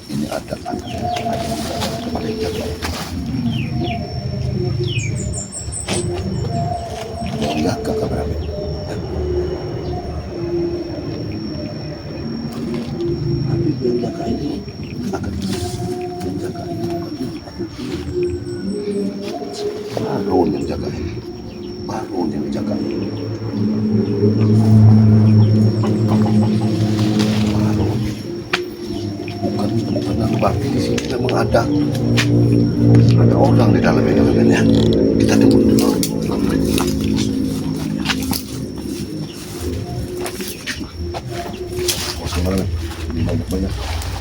Ini ada pada jaga. Jaga kabar. Tapi yang jaga ini akan menjaga ini. Baru yang jaga ini. Baru yang jaga ini. Baru. Bukan berarti di sini memang ada orang di dalam ini ya. Kita tunggu dulu. Oh, sebenarnya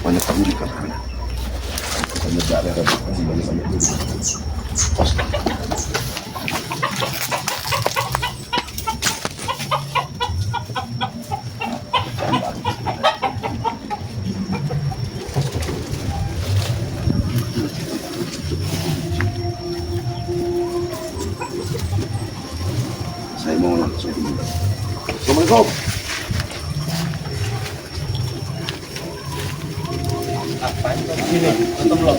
banyak tamu di sana. Banyak daerah banyak dulu. Saya mau langsung. Assalamualaikum. Ngapain di sini? Atau belum?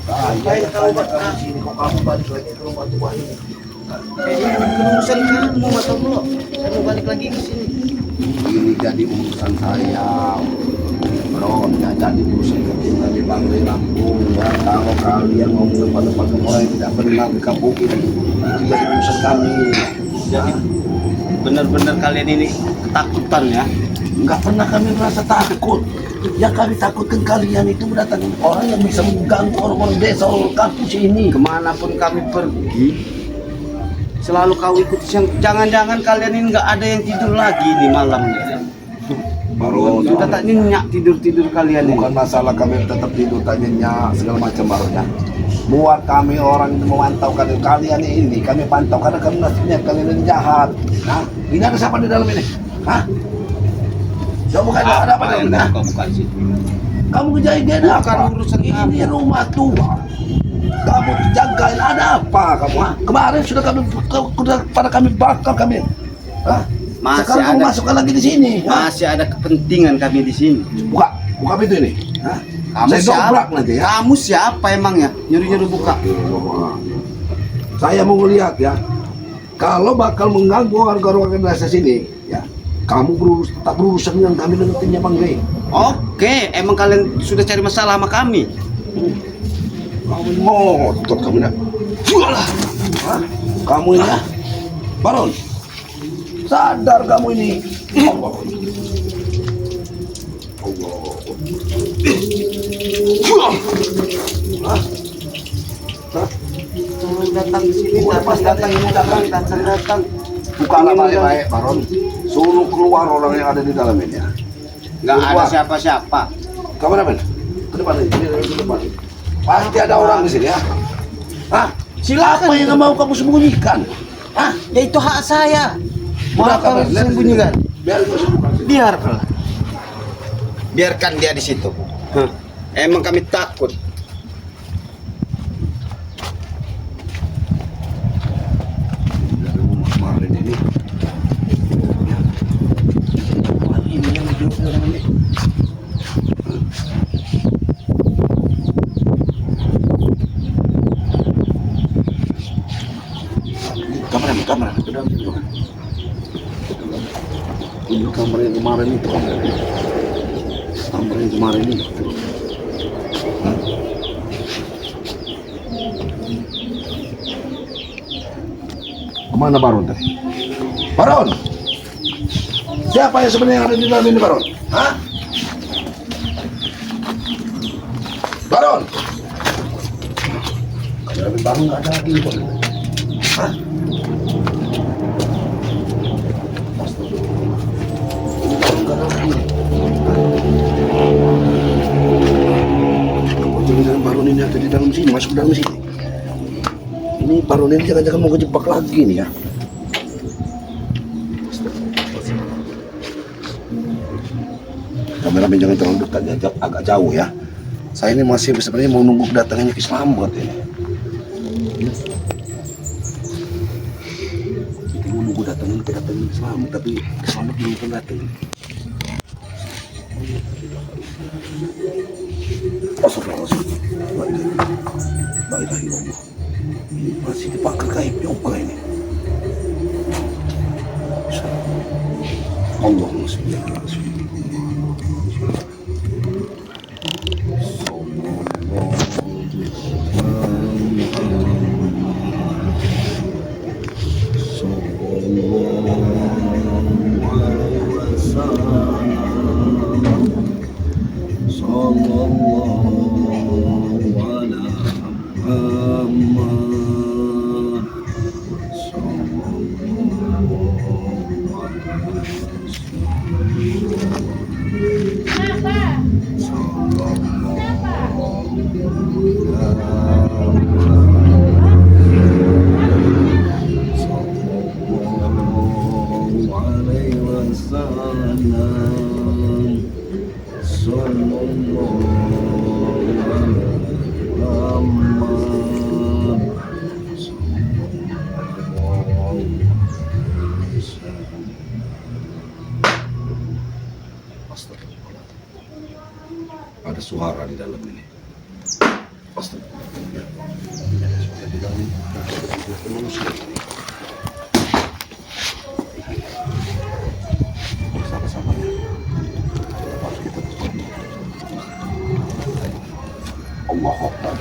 Ngapain kamu di sini? Kok kamu balik lagi ke rumah tua ini? Kayaknya urusan kamu atau belum? Saya mau balik lagi ke sini. Ini jadi urusan saya. Bro, ya jadi urusan kecil di Bangli Lampung. Ya, kalau kalian mau tempat-tempat orang yang tidak benar di kampung ini, itu jadi urusan kami. Jadi benar-benar kalian ini ketakutan ya? Enggak pernah kami merasa takut. Yang kami takutkan kalian itu mendatangkan orang yang bisa mengganggu orang-orang desa, orang kampus ini. Kemanapun kami pergi, selalu kau ikuti. Jangan-jangan kalian ini nggak ada yang tidur lagi nih malamnya. Baru Sudah tak nyenyak tidur kalian ini. bukan masalah kami tetap tidur tak nyenyak segala macam barunya. Buat kami orang yang memantau kalian ini, kami pantau karena kami nasibnya kalian ini jahat. Nah, ini ada siapa di dalam ini? Hah? Coba bukan ada apa dalam ini? Kau bukan sih. Kamu kejadian Bukan apa? urusan Ini kamu. rumah tua. Kamu jagain ada apa kamu? Ha? Kemarin sudah pada kami bakar kami. Hah? Masih Sekarang kamu ada- masukkan lagi di sini. Ha? Masih ada kepentingan kami di sini. Buka pintu ini. Hah? Kamu Saya siapa? dobrak nanti ya. Kamu siapa emangnya? Nyuruh-nyuruh buka. Saya mau ngelihat ya. Kalau bakal mengganggu warga-warga desa sini, ya, kamu tak berurusan dengan kami dengan timnya Bang Rey. Oke, emang kalian sudah cari masalah sama kami? Kamu ngotot kamu nak. Jualah. Hah? Kamu ini ya. Baron. Sadar kamu ini. Allah. Allah. Hah? Hah? Jangan datang ke sini, Pas datang ini datang. Bukalah baik-baik, Baron. Suruh keluar orang yang ada di dalam ini ya. Nggak ada Keluar. siapa-siapa. Kamu apa? Ke depan ini, ke depan. Pasti ada orang di sini ya. Hah? Silakan. Apa yang mau kamu sembunyikan? Hah? Ya itu hak saya. Mau Udah, apa kamu lihat sembunyikan? di sini. Biar itu sembunyikan. Biarkan. Biarkan dia di situ. Hah. Emang kami takut. Dari rumah kemarin ini. Ya. Wah, ini yang hidup orang ini. Kamera, ke dalam situ. Ini kamera yang kemarin itu. Kamera yang kemarin itu. Hah? Kemana Baron tadi? Baron! Siapa yang sebenarnya ada di dalam ini Baron? Hah? Baron! Kalau Baron nggak ada lagi Baron. Hah? Jangan Baron ini ada di dalam sini, masuk ke dalam sini. Ini Baron ini jangan-jangan mau kejebak lagi nih ya. Kameramen jangan terlalu dekat, ya, agak jauh ya. Saya ini masih sebenarnya mau nunggu kedatangannya Ki Slamet ini. Kita mau nunggu kedatangan Selamat, tapi selamat belum pernah datang. Astagfirullahaladzim. La ilaha illallah. Ini masih dipakai gaib juga ini. Allahumma sholli ala Ada suara di dalam ini. Allahu Akbar.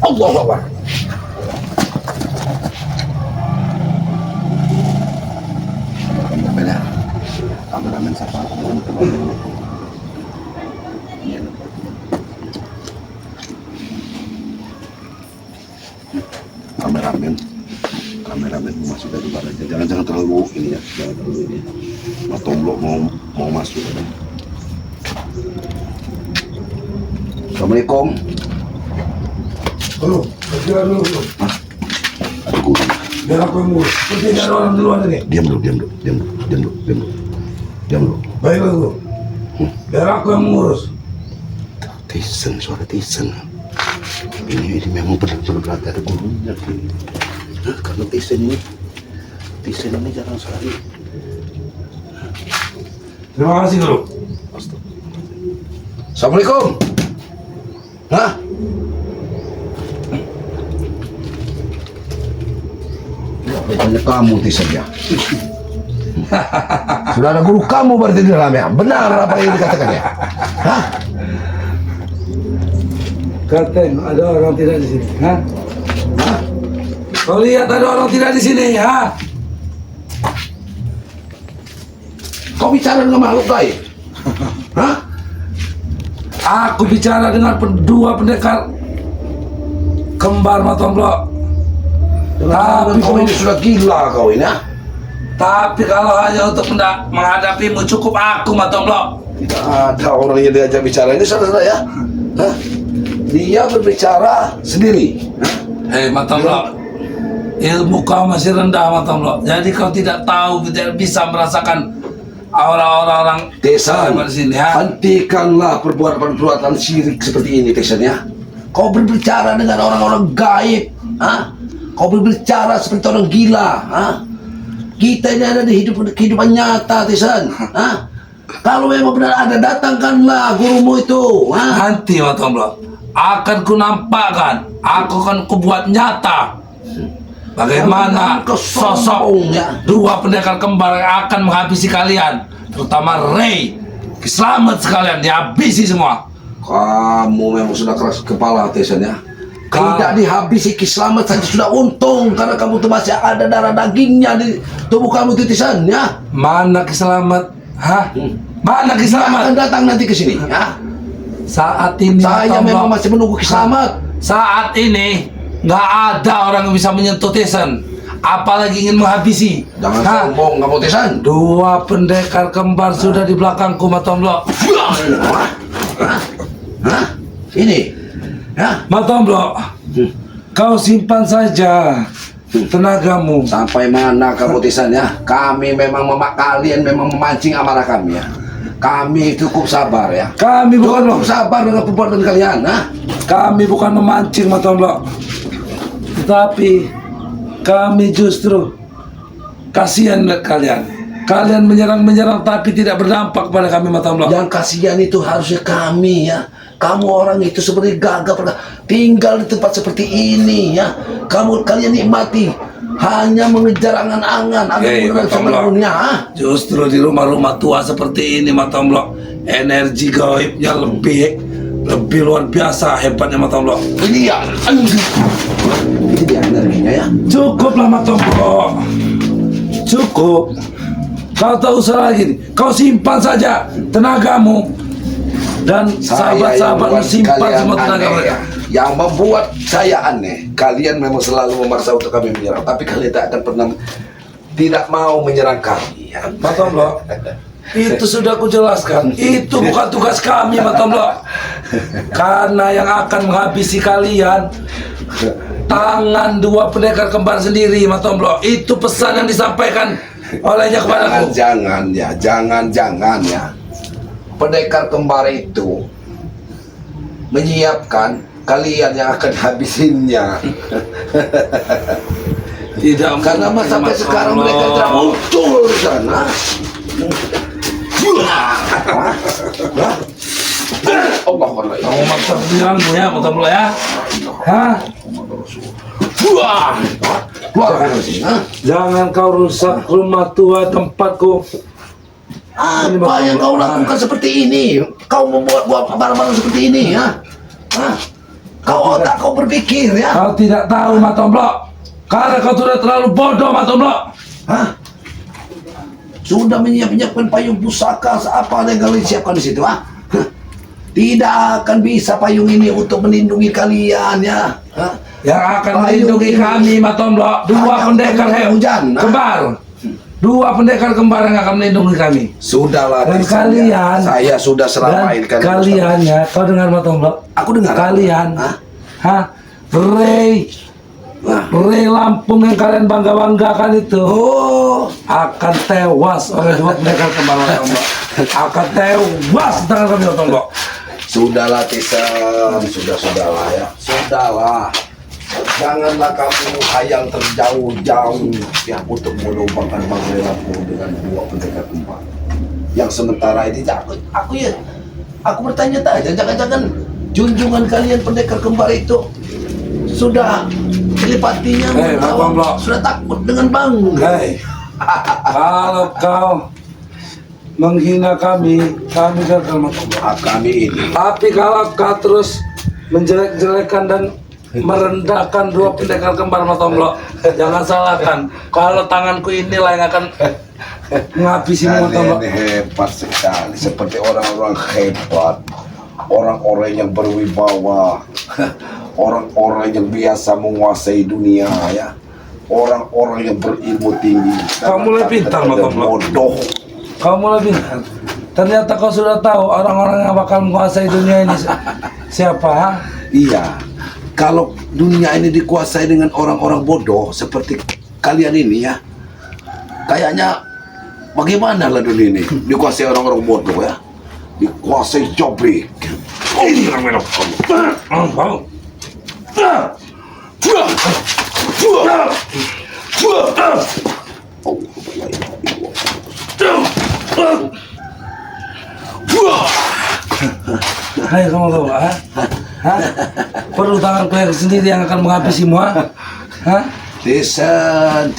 Allahu Akbar. Benar. Kameramen siapa? Kameramen masuk dari barat. Jangan terlalu ini ya, jangan terlalu ini. Tomblok mau masuk. Assalamualaikum. Halo, berjalan dulu. Aduh, Biar aku yang ngurus. Pergi dari orang duluan ini. diam dulu. Baiklah dulu. Biar aku yang mengurus. Suara Tyson. Ini memang benar-benar berarti ada gurunya ini. Karena Tyson ini jarang sekali. Terima kasih dulu. Assalamualaikum. Hah? Banyak kamu Tyson ya. Sudah ada guru kamu berarti di dalamnya. Benar apa yang dikatakan ya? Hah? Kapten, ada orang tidak di sini. Hah? Kau lihat ada orang tidak di sini, ha? Kau bicara dengan makhluk gaib? Hah? Aku bicara dengan dua pendekar kembar Matomblok. Tapi kau ini sudah gila kau ini, ha? Tapi kalau hanya untuk menghadapimu cukup aku Matomblok. Tidak ada orang yang diajak bicara ini, saudara ya? Hah? Dia berbicara sendiri. Hei Matomblok, ilmu kau masih rendah Matomblok. Jadi kau tidak tahu, tidak bisa merasakan orang-orang Tyson, di sini, ha? hentikanlah perbuatan-perbuatan syirik seperti ini, Tyson ya. Kau berbicara dengan orang-orang gaib, ha? Kau berbicara seperti orang gila, ha? Kita ini ada di kehidupan nyata, Tyson, ha? Kalau memang benar ada, datangkanlah gurumu itu, ha? Nanti Matomblok akan ku nampakkan, aku akan ku buat nyata bagaimana sosok dua pendekar kembar yang akan menghabisi kalian, terutama Ray. Selamat sekalian, dihabisi semua. Kamu memang sudah keras kepala, Tyson ya. Tidak dihabisi Kislamet saja sudah untung, karena kamu tuh masih ada darah dagingnya di tubuh kamu, Tyson ya. Mana Kiselamat? Hah? Mana Dia Kiselamat? akan datang nanti ke sini ya. Saat ini Saya Matomblok, memang masih menunggu Kislamet. saat ini nggak ada orang yang bisa menyentuh Tyson, apalagi ingin menghabisi. Jangan Hah? sombong kamu, Tyson. Dua pendekar kembar sudah di belakangku Matomblok. Hah? Ini ya. Matomblok, kau simpan saja tenagamu. Sampai mana kamu, Tyson ya? Kami memang kalian memang memancing amarah kami ya. Kami cukup sabar ya. Kami bukan Cukup sabar dengan perbuatan kalian, ha? Kami bukan memancing Matomblo, tetapi kami justru kasihan melihat kalian. Kalian menyerang tapi tidak berdampak kepada kami Matomblo. Yang kasihan itu harusnya kami ya. Kamu orang itu seperti gagah tinggal di tempat seperti ini ya. Kalian nikmati hanya mengejar angan-angan, sebenarnya. Justru di rumah-rumah tua seperti ini Matomblo, energi gaibnya lebih luar biasa hebatnya Matomblo. Ini ya, ini dia energinya ya. Cukuplah Matomblo, cukup. Kau tak usah lagi, kau simpan saja tenagamu dan sahabat-sahabatmu simpan semua tenaga mereka. Yang membuat saya aneh, kalian memang selalu memaksa untuk kami menyerang, tapi kalian tak akan pernah tidak mau menyerang kami. Ya. Matomblo, itu sudah aku jelaskan. Itu bukan tugas kami, Matomblo. Karena yang akan menghabisi kalian tangan dua pendekar kembar sendiri, Matomblo. Itu pesan yang disampaikan olehnya kepadaku. Jangan ya. Pendekar kembar itu menyiapkan kalian yang akan habisinnya. Tidak, karena sampai sekarang mereka tidak muncul di sana. Allah Allah. Kamu maksa bilangmu ya, Matomblo ya. Hah? Keluar dari sini. Jangan kau rusak rumah tua tempatku. Apa yang kau lakukan seperti ini? Kau membuat barang-barang seperti ini ya? Kau otak kau berpikir ya? Kau tidak tahu Matomblo, karena kau sudah terlalu bodoh Matomblo. Hah? Sudah menyiapkan payung pusaka apa yang kalian siapkan di situ? Tidak akan bisa payung ini untuk melindungi kalian ya. Yang akan melindungi kami Matomblo, dua pendekar kembar. Dua pendekar kembar yang akan melindungi kami. Sudahlah, dan kalian, saya sudah selamatkan kalian ya, kau dengar Matomblo? Aku dengar. Kalian, Ray Lampung yang kalian banggakan itu, akan tewas oleh dua pendekar kembar Matomblo. Akan tewas di tangan kami Matomblo. Sudahlah Tisan, sudahlah ya, sudahlah. Janganlah kamu hayal terjauh-jauh ya untuk menumpangkan Bang Ray Lampung dengan dua pendekar kembar. Yang sementara ini aku bertanya-tanya, jangan-jangan junjungan kalian pendekar kembar itu sudah telepatinya sudah takut dengan Bang. Kalau kau menghina kami gagal Matomblo. Kami ini. Tapi kalau kau terus menjelek-jelekan dan merendahkan dua pendekar kembar Matomblo, jangan salahkan. Kalau tanganku inilah yang akan menghabisi Matomblo. Kalian hebat sekali, seperti orang-orang hebat, orang-orang yang berwibawa, orang-orang yang biasa menguasai dunia ya, orang-orang yang berilmu tinggi. Kamu lebih pintar Matomblo. Bodoh. Kamu lebih pintar. Ternyata kau sudah tahu orang-orang yang bakal menguasai dunia ini siapa? Iya. Kalau dunia ini dikuasai dengan orang-orang bodoh seperti kalian ini ya, kayaknya bagaimana lah dunia ini dikuasai orang-orang bodoh ya, dikuasai jobrik. Ini namanya Hai kamu tahu, perlu tangan kalian sendiri yang akan menghabisimu, Tisan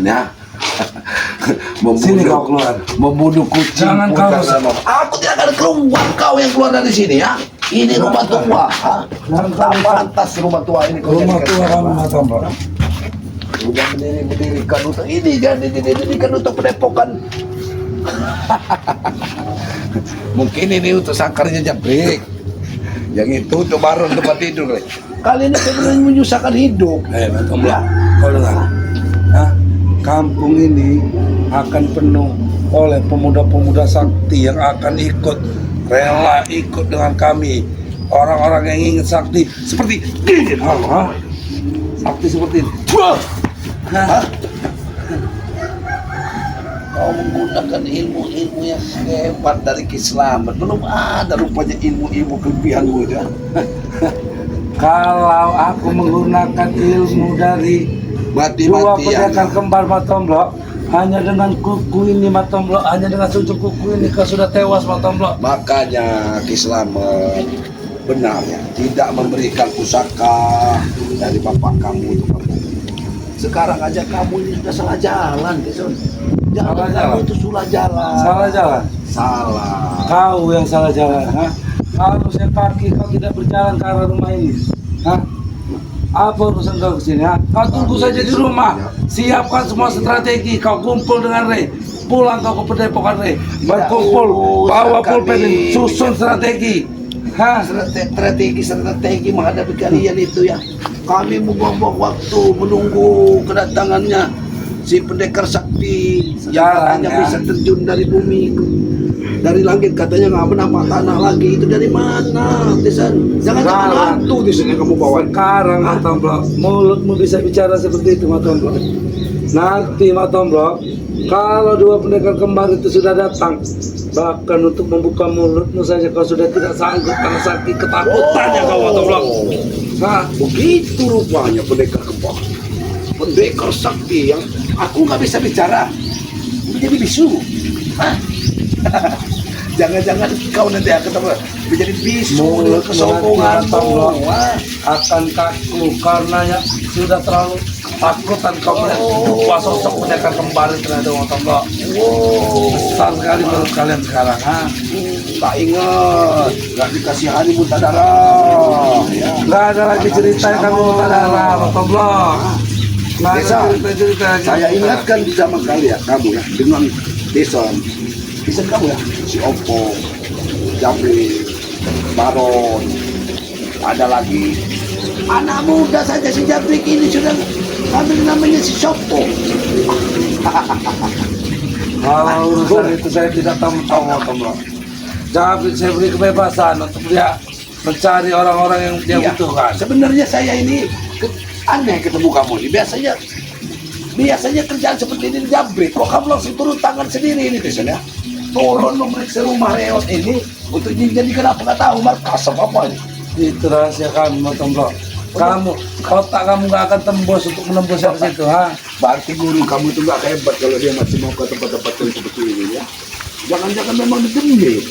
ya. Sini kau keluar. Membunuh kucing. Jangan kau. Aku tidak akan keluar. Kau yang keluar dari sini ya. Ini rumah tua. Tak pantas rumah tua ini. Rumah tua kamu Matomblo. Sudah mendirikan untuk ini kan, didirikan untuk pendepokan. Mungkin ini untuk sakarnya jabrik. Yang itu untuk baru tempat tidur. Kalian ini sebenarnya menyusahkan hidup. Matomblo, kau dengar? Kampung ini akan penuh oleh pemuda-pemuda sakti yang akan rela ikut dengan kami. Orang-orang yang ingin sakti seperti ini. Sakti seperti ini. kau menggunakan ilmu-ilmu yang hebat dari keislaman. Belum ada rupanya ilmu-ilmu kelebihanmu itu. Kalau aku menggunakan ilmu dari dua Mati-matian. pendekar kembar Matomblo, hanya dengan kuku ini Matomblo, hanya dengan sujud kuku ini kau sudah tewas Matomblo. Makanya keislaman benarnya tidak memberikan pusaka dari bapak kamu itu kamu. Sekarang aja kamu ini sudah salah jalan, Kisun. Salah Jalan jalan? kamu itu salah jalan. Salah jalan. Salah. Kau yang salah jalan, ha? Harusnya kaki kau tidak berjalan ke arah rumah ini, ha? Apa urusan kau kesini, ha? Kau tunggu saja di rumah, siapkan semua strategi, kau kumpul dengan Rey, pulang kau ke Padepokan Rey, berkumpul, bawa pulpen, susun strategi, ha? Strategi menghadapi kalian itu ya. Kami membuang-buang waktu menunggu kedatangannya si pendekar sakti yang katanya Ya. bisa terjun dari bumi dari langit, katanya nggak menampak tanah lagi. Itu dari mana, Tisan? Jangan-jangan Sekarang. hantu Tisan yang kamu bawa. Sekarang Matomblo, mulutmu bisa bicara seperti itu Matomblo. Nanti Matomblo, kalau dua pendekar kembar itu sudah datang, bahkan untuk membuka mulutmu saja kau sudah tidak sanggup karena saking ketakutannya kau Matomblo. Nah, Begitu rupanya pendekar kembar, pendekar sakti yang aku nggak bisa bicara, menjadi bisu. Hah? Jangan-jangan kau nanti akan menjadi bisu dengan kesombonganmu. Wah. akan kaku karena ya sudah terlalu takutan kau melihat dua sosok pendekar kembar itu ada Matomblo. Besar sekali menurut kalian sekarang, ha? Tak ingat, nggak dikasihani muntah darah. Ya. Nggak ada lagi cerita yang kamu tak ada Matomblo. Nggak ada Desa, cerita-cerita lagi. saya ingatkan sama kalian, kamu ya, dengan Deson kamu ya, si Oppo, Jabri, Baron, ada lagi anak muda saja si Jabrik ini sudah ambil namanya si Sopo. Kalau urusan itu saya tidak tahu Matomblo. Jadi saya beri kebebasan untuk dia mencari orang-orang yang dia Iya. butuhkan. Sebenarnya saya ini aneh ketemu kamu ini. Biasanya kerjaan seperti ini di Jabrik. Kok kamu langsung turun tangan sendiri ini biasanya? Turun memeriksa rumah Reot ini untuk dijadikan apa nggak tahu markas apa ini. Itu rahasia kami Matomblo. Otak kamu nggak akan tembus untuk menembus ke situ, ha? Berarti guru kamu itu nggak hebat kalau dia masih mau ke tempat-tempat yang seperti ini ya. Jangan-jangan memang didemit.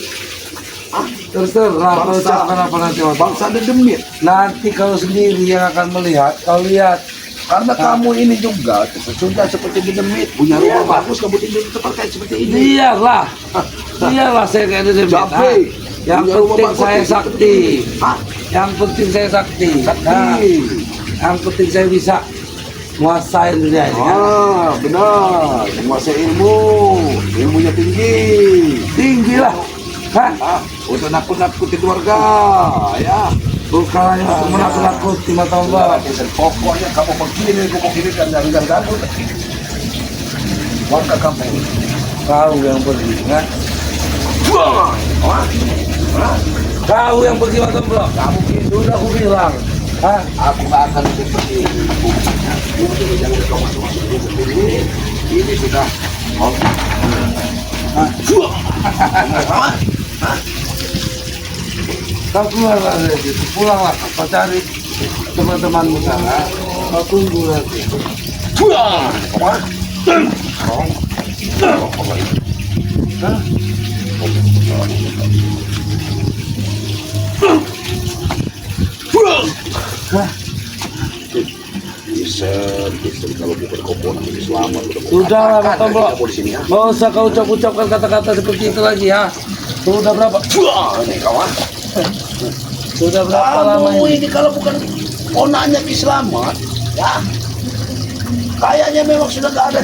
Terserah kau Bangsa. ucapkan apa nanti Matomblo. Bangsa didemit. Nanti kau sendiri yang akan melihat. Kau lihat. Karena kamu ini juga sudah seperti didemit, punya rumah bagus, kamu tinggal di tempat kayak seperti ini. Biarlah. Biarlah saya kayak demi. Jabrik. Yang Punya rumah penting bagus, saya tinggal sakti. Hah? Yang penting saya sakti. Sakti. Nah, yang penting saya bisa menguasai dunia ini. Kan? Ah, benar. Menguasai ilmunya tinggi. Tinggi lah. Hah? Ah, untuk nakut-nakuti keluarga, ya. Bukan hanya untuk menakut-nakuti Matomblo. Pokoknya kamu begini dan jangan ganggu. Warga kampung. Kau yang pergi, kan? Wah, Kau yang pergi Matomblo. kamu gitu. Sudah aku bilang. Hah? Aku nggak akan seperti itu. Jangan kau masuk-masuk dulu sendiri. Ini sudah. Oh. Hah? Kau keluarlah dari situ, pulanglah, kau cari teman-temanmu sana, kau tunggu nanti. Hah? Hah? Bisa kalau bukan komponen ini selamat. Sudahlah Matomblo, Kamu di sini ya. nggak usah kau ucap-ucapkan kata-kata seperti itu lagi ya. Sudah berapa? Ini kawan. Sudah berapa lama Kamu ini? ini kalau bukan ponaknya Ki Slamet, ya kayaknya memang sudah gak ada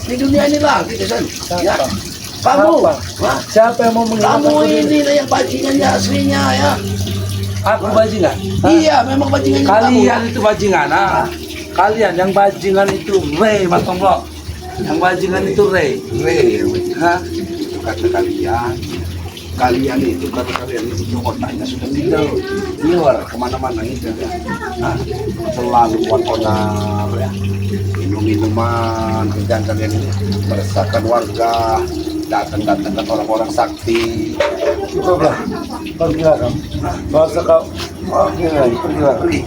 di dunia ini lagi, Desan. Ya, kamu, Siapa? Hah? Siapa yang mau menghilangkan Kamu begini? ini lah yang bajingannya aslinya ya. Aku bajingan. Hah? Iya, memang bajingannya Kalian itu bajingan, ah. Kalian yang bajingan itu Rey Matomblo. Yang bajingan itu Rey. kamu. Hah? Itu kata kalian. kalian itu karena kalian itu otaknya sudah tidak liar kemana-mana itu ya. Nah, selalu buat onar ya, minum-minuman, kerjaan kalian ini meresahkan warga, datang-datang ke orang-orang sakti. Coba, pergilah kamu. Masa kau, pergilah. Pergi.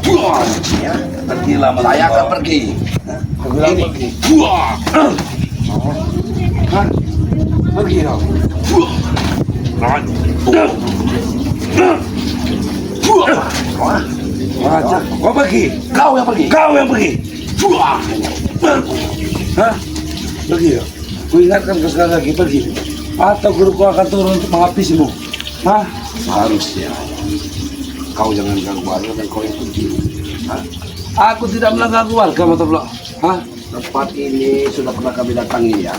Buang, ya. Pergilah Saya akan pergi. Pergilah Ini. pergi. Buang. Hah? Pergi kau. Wajah. Kau pergi. Kau yang pergi. Kau yang pergi. Buang. Hah? Pergi ya? Ku ingatkan kau sekali lagi, pergi. Atau guruku akan turun untuk menghabisimu. Hah? Seharusnya kau jangan ganggu warga dan kau yang pergi. Hah? Aku tidak mengganggu warga, Mata Blok. Hah? Tempat ini sudah pernah kami datangi ya.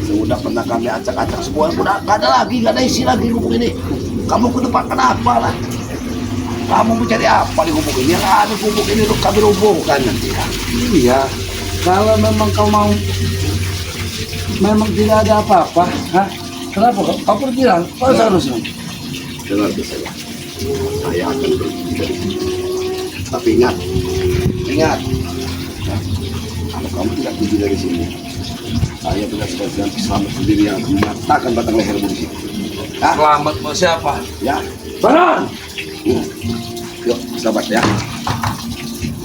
Sudah pernah kami acak-acak semua. Udah gak ada lagi, gak ada isi lagi gubuk ini. Kamu ke tempat kenapa lah? Kamu mencari apa di gubuk ini? Yang ada gubuk ini untuk kami rubuhkan nanti ya. Iya. Kalau memang kau mau, memang tidak ada apa-apa. Hah? Kenapa kau? Kau pergi lah. Kau seharusnya. Dengar saya. Saya akan pergi dari sini. Tapi ingat, ya, kalau kamu tidak pergi dari sini, saya tidak sebagai selamat sendiri yang akan mematahkan batang lehermu di sini. Ya, Selamat mau siapa? ya. Banan! Yuk, sahabat ya.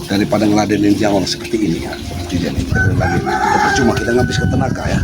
Daripada ngeladenin jawab seperti ini ya, seperti dia nih, lagi. Percuma kita ngabiskan tenaga ya.